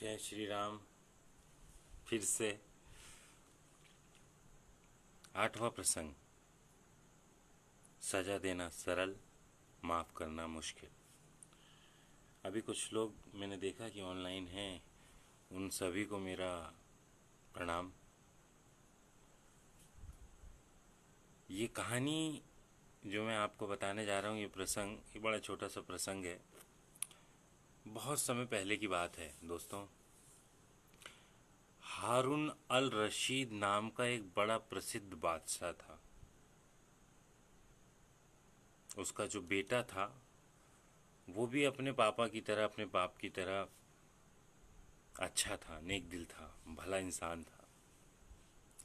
जय श्री राम। फिर से 8वां प्रसंग, सजा देना सरल, माफ करना मुश्किल। अभी कुछ लोग मैंने देखा कि ऑनलाइन हैं, उन सभी को मेरा प्रणाम। ये कहानी जो मैं आपको बताने जा रहा हूँ, ये प्रसंग, ये बड़ा छोटा सा प्रसंग है। बहुत समय पहले की बात है दोस्तों। हारून अल रशीद नाम का एक बड़ा प्रसिद्ध बादशाह था। उसका जो बेटा था वो भी अपने पापा की तरह, अपने बाप की तरह अच्छा था, नेक दिल था, भला इंसान था।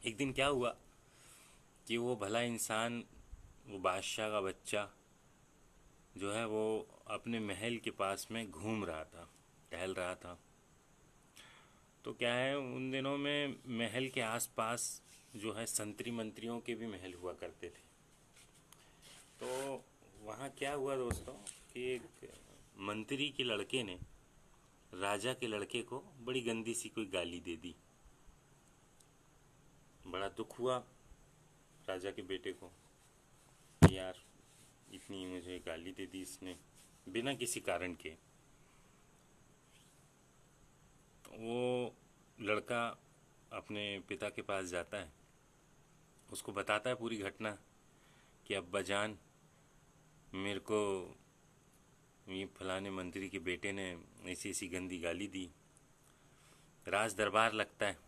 एक दिन क्या हुआ कि वो भला इंसान, वो बादशाह का बच्चा जो है, वो अपने महल के पास में घूम रहा था, टहल रहा था। तो क्या है, उन दिनों में महल के आसपास जो है संतरी मंत्रियों के भी महल हुआ करते थे। तो वहाँ क्या हुआ दोस्तों कि एक मंत्री के लड़के ने राजा के लड़के को बड़ी गंदी सी कोई गाली दे दी। बड़ा दुख हुआ राजा के बेटे को कि यार इतनी मुझे गाली दे दी इसने बिना किसी कारण के। वो लड़का अपने पिता के पास जाता है, उसको बताता है पूरी घटना कि अब्बा जान, मेरे को ये फलाने मंत्री के बेटे ने ऐसी ऐसी गंदी गाली दी। राज दरबार लगता है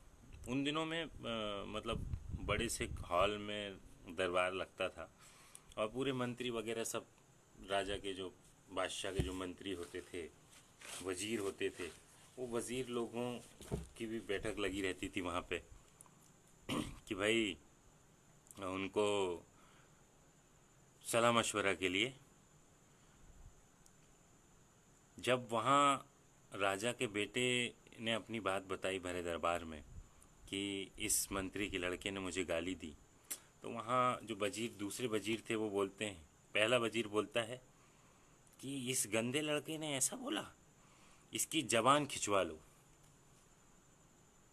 उन दिनों में, मतलब बड़े से हॉल में दरबार लगता था और पूरे मंत्री वगैरह सब, राजा के जो, बादशाह के जो मंत्री होते थे, वजीर होते थे, वो वजीर लोगों की भी बैठक लगी रहती थी वहाँ पे कि भाई उनको सलाह मशवरा के लिए। जब वहाँ राजा के बेटे ने अपनी बात बताई भरे दरबार में कि इस मंत्री के लड़के ने मुझे गाली दी, तो वहाँ जो वजीर, दूसरे वजीर थे, वो बोलते हैं, पहला वजीर बोलता है कि इस गंदे लड़के ने ऐसा बोला, इसकी जबान खिंचवा लो।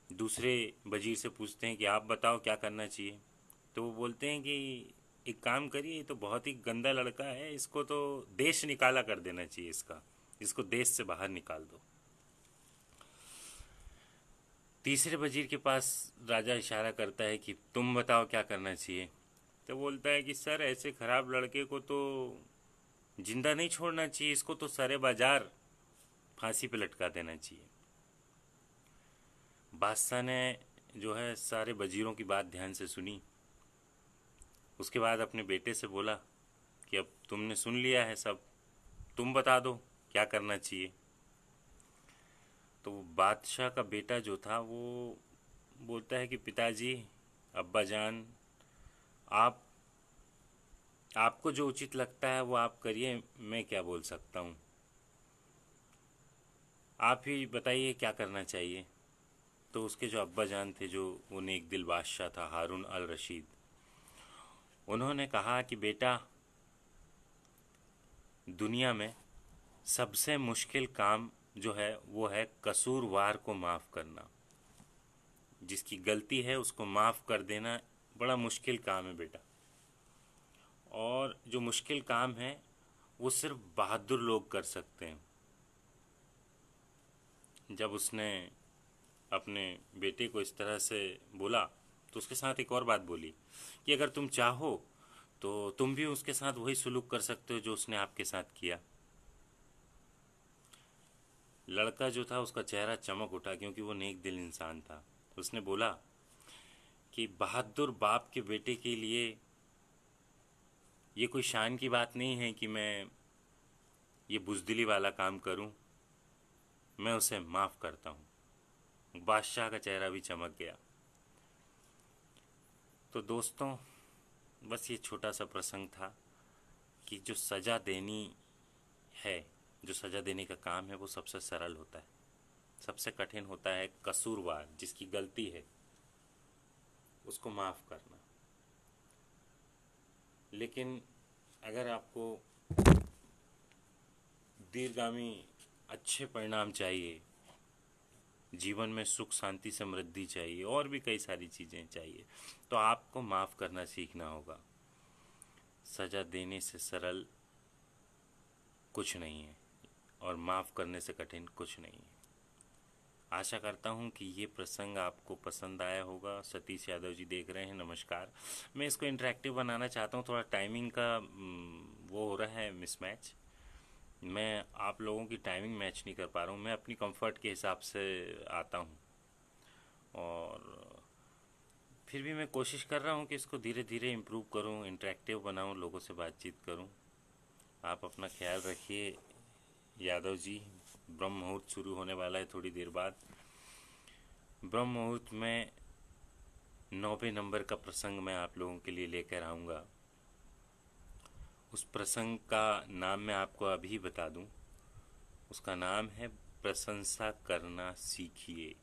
दूसरे वजीर से पूछते हैं कि आप बताओ क्या करना चाहिए। तो वो बोलते हैं कि एक काम करिए, तो बहुत ही गंदा लड़का है, इसको तो देश निकाला कर देना चाहिए, इसको देश से बाहर निकाल दो। तीसरे वजीर के पास राजा इशारा करता है कि तुम बताओ क्या करना चाहिए। तो बोलता है कि सर, ऐसे खराब लड़के को तो जिंदा नहीं छोड़ना चाहिए, इसको तो सरे बाजार फांसी पे लटका देना चाहिए। बादशाह ने जो है सारे वजीरों की बात ध्यान से सुनी। उसके बाद अपने बेटे से बोला कि अब तुमने सुन लिया है सब, तुम बता दो क्या करना चाहिए। तो बादशाह का बेटा जो था वो बोलता है कि पिताजी, अब्बा जान, आप आपको जो उचित लगता है वो आप करिए, मैं क्या बोल सकता हूँ, आप ही बताइए क्या करना चाहिए। तो उसके जो अब्बा जान थे, जो वो नेक दिल बादशाह था, हारून अल रशीद, उन्होंने कहा कि बेटा, दुनिया में सबसे मुश्किल काम जो है वो है कसूरवार को माफ़ करना। जिसकी गलती है उसको माफ़ कर देना बड़ा मुश्किल काम है बेटा। और जो मुश्किल काम है वो सिर्फ बहादुर लोग कर सकते हैं। जब उसने अपने बेटे को इस तरह से बोला, तो उसके साथ एक और बात बोली कि अगर तुम चाहो तो तुम भी उसके साथ वही सुलूक कर सकते हो जो उसने आपके साथ किया। लड़का जो था, उसका चेहरा चमक उठा, क्योंकि वो नेक दिल इंसान था। उसने बोला कि बहादुर बाप के बेटे के लिए ये कोई शान की बात नहीं है कि मैं ये बुज़दिली वाला काम करूं, मैं उसे माफ़ करता हूं। बादशाह का चेहरा भी चमक गया। तो दोस्तों, बस ये छोटा सा प्रसंग था कि जो सज़ा देनी है, जो सज़ा देने का काम है, वो सबसे सरल होता है, सबसे कठिन होता है कसूरवार, जिसकी गलती है उसको माफ़ करना। लेकिन अगर आपको दीर्घगामी अच्छे परिणाम चाहिए, जीवन में सुख शांति समृद्धि चाहिए और भी कई सारी चीज़ें चाहिए, तो आपको माफ़ करना सीखना होगा। सज़ा देने से सरल कुछ नहीं है और माफ़ करने से कठिन कुछ नहीं है। आशा करता हूँ कि ये प्रसंग आपको पसंद आया होगा। सतीश यादव जी देख रहे हैं, नमस्कार। मैं इसको इंटरेक्टिव बनाना चाहता हूँ, थोड़ा टाइमिंग का वो हो रहा है मिसमैच। मैं आप लोगों की टाइमिंग मैच नहीं कर पा रहा हूँ, मैं अपनी कंफर्ट के हिसाब से आता हूँ और फिर भी मैं कोशिश कर रहा हूँ कि इसको धीरे धीरे इम्प्रूव करूँ, इंटरेक्टिव बनाऊँ, लोगों से बातचीत करूँ। आप अपना ख्याल रखिए यादव जी। ब्रह्म मुहूर्त शुरू होने वाला है थोड़ी देर बाद। ब्रह्म मुहूर्त में 9वें नंबर का प्रसंग मैं आप लोगों के लिए लेकर आऊँगा। उस प्रसंग का नाम मैं आपको अभी बता दूं। उसका नाम है प्रशंसा करना सीखिए।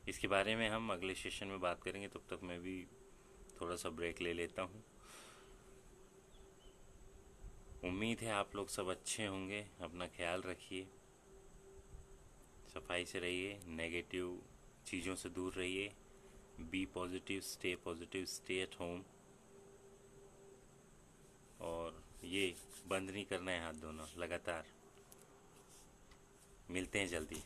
इसके बारे में हम अगले सेशन में बात करेंगे, तब तक मैं भी थोड़ा सा ब्रेक ले लेता हूँ। उम्मीद है आप लोग सब अच्छे होंगे। अपना ख्याल रखिए, सफाई से रहिए, नेगेटिव चीज़ों से दूर रहिए। Be positive, stay at home. और ये बंद नहीं करना है हाथ धोना लगातार। मिलते हैं जल्दी।